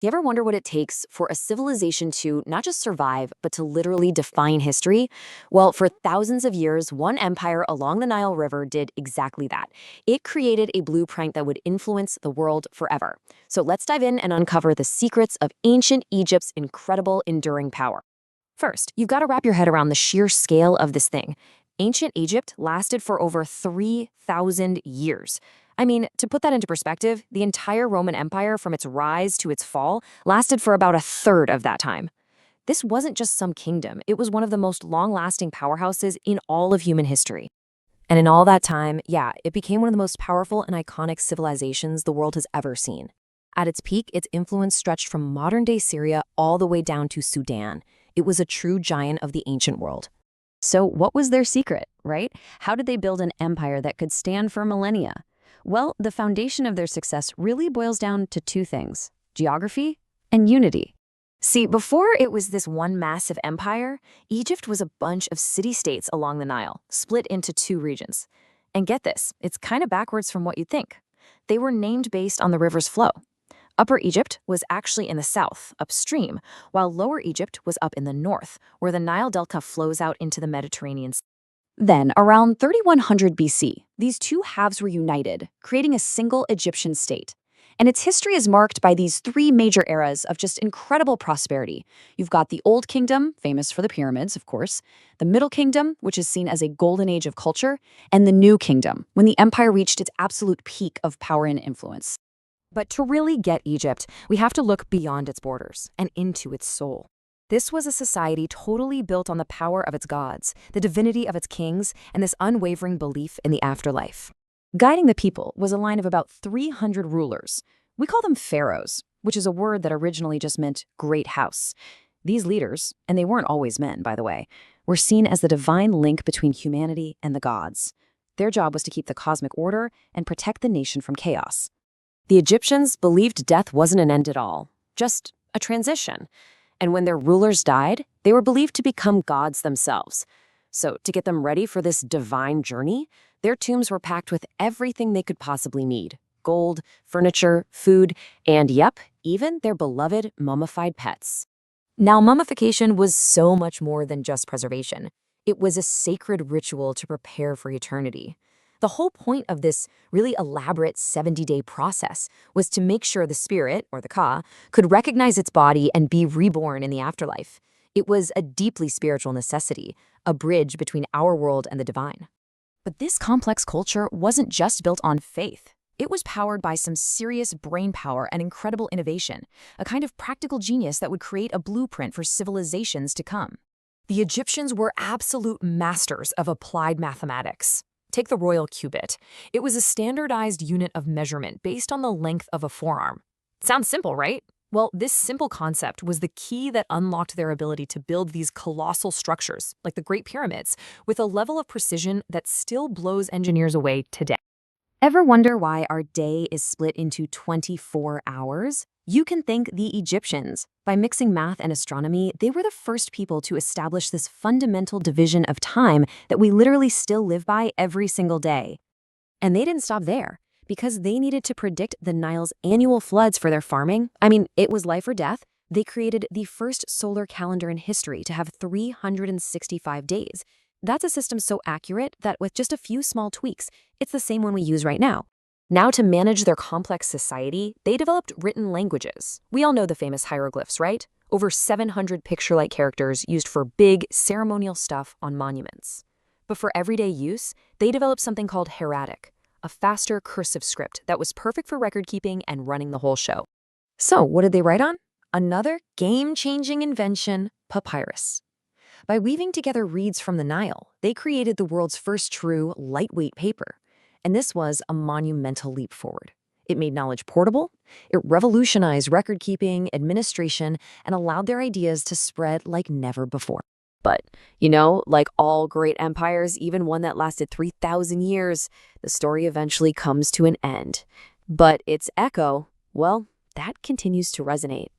You ever wonder what it takes for a civilization to not just survive, but to literally define history? Well, for thousands of years, one empire along the Nile River did exactly that. It created a blueprint that would influence the world forever. So let's dive in and uncover the secrets of ancient Egypt's incredible enduring power. First, you've got to wrap your head around the sheer scale of this thing. Ancient Egypt lasted for over 3,000 years. I mean, to put that into perspective, the entire Roman Empire from its rise to its fall lasted for about a third of that time. This wasn't just some kingdom, it was one of the most long-lasting powerhouses in all of human history. And in all that time, yeah, it became one of the most powerful and iconic civilizations the world has ever seen. At its peak, its influence stretched from modern-day Syria all the way down to Sudan. It was a true giant of the ancient world. So what was their secret, right? How did they build an empire that could stand for millennia? Well, the foundation of their success really boils down to two things: geography and unity. See, before it was this one massive empire, Egypt was a bunch of city-states along the Nile, split into two regions. And get this, it's kind of backwards from what you'd think. They were named based on the river's flow. Upper Egypt was actually in the south, upstream, while Lower Egypt was up in the north, where the Nile Delta flows out into the Mediterranean Sea. Then, around 3100 BC, these two halves were united, creating a single Egyptian state. And its history is marked by these three major eras of just incredible prosperity. You've got the Old Kingdom, famous for the pyramids, of course, the Middle Kingdom, which is seen as a golden age of culture, and the New Kingdom, when the empire reached its absolute peak of power and influence. But to really get Egypt, we have to look beyond its borders and into its soul. This was a society totally built on the power of its gods, the divinity of its kings, and this unwavering belief in the afterlife. Guiding the people was a line of about 300 rulers. We call them pharaohs, which is a word that originally just meant great house. These leaders, and they weren't always men, by the way, were seen as the divine link between humanity and the gods. Their job was to keep the cosmic order and protect the nation from chaos. The Egyptians believed death wasn't an end at all, just a transition. And when their rulers died, they were believed to become gods themselves. So to get them ready for this divine journey, their tombs were packed with everything they could possibly need: gold, furniture, food, and yep, even their beloved mummified pets. Now, mummification was so much more than just preservation. It was a sacred ritual to prepare for eternity. The whole point of this really elaborate 70-day process was to make sure the spirit, or the Ka, could recognize its body and be reborn in the afterlife. It was a deeply spiritual necessity, a bridge between our world and the divine. But this complex culture wasn't just built on faith. It was powered by some serious brain power and incredible innovation, a kind of practical genius that would create a blueprint for civilizations to come. The Egyptians were absolute masters of applied mathematics. Take the royal cubit. It was a standardized unit of measurement based on the length of a forearm. Sounds simple, right? Well, this simple concept was the key that unlocked their ability to build these colossal structures, like the Great Pyramids, with a level of precision that still blows engineers away today. Ever wonder why our day is split into 24 hours? You can thank the Egyptians. By mixing math and astronomy, they were the first people to establish this fundamental division of time that we literally still live by every single day. And they didn't stop there. Because they needed to predict the Nile's annual floods for their farming, it was life or death, they created the first solar calendar in history to have 365 days. That's a system so accurate that with just a few small tweaks, it's the same one we use right now. Now, to manage their complex society, they developed written languages. We all know the famous hieroglyphs, right? Over 700 picture-like characters used for big, ceremonial stuff on monuments. But for everyday use, they developed something called hieratic, a faster cursive script that was perfect for record-keeping and running the whole show. So, what did they write on? Another game-changing invention, papyrus. By weaving together reeds from the Nile, they created the world's first true, lightweight paper. And this was a monumental leap forward. It made knowledge portable, it revolutionized record-keeping, administration, and allowed their ideas to spread like never before. But, like all great empires, even one that lasted 3,000 years, the story eventually comes to an end. But its echo, well, that continues to resonate.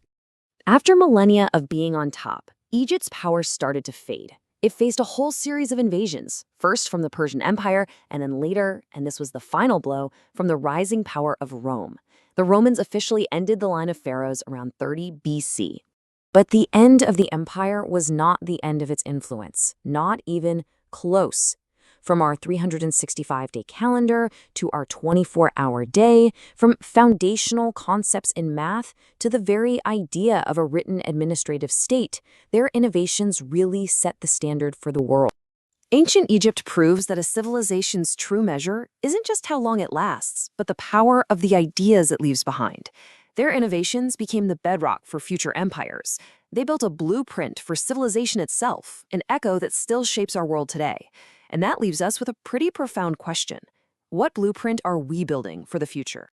After millennia of being on top, Egypt's power started to fade. It faced a whole series of invasions, first from the Persian Empire, and then later, and this was the final blow, from the rising power of Rome. The Romans officially ended the line of pharaohs around 30 BC. But the end of the empire was not the end of its influence, not even close. From our 365-day calendar to our 24-hour day, from foundational concepts in math to the very idea of a written administrative state, their innovations really set the standard for the world. Ancient Egypt proves that a civilization's true measure isn't just how long it lasts, but the power of the ideas it leaves behind. Their innovations became the bedrock for future empires. They built a blueprint for civilization itself, an echo that still shapes our world today. And that leaves us with a pretty profound question. What blueprint are we building for the future?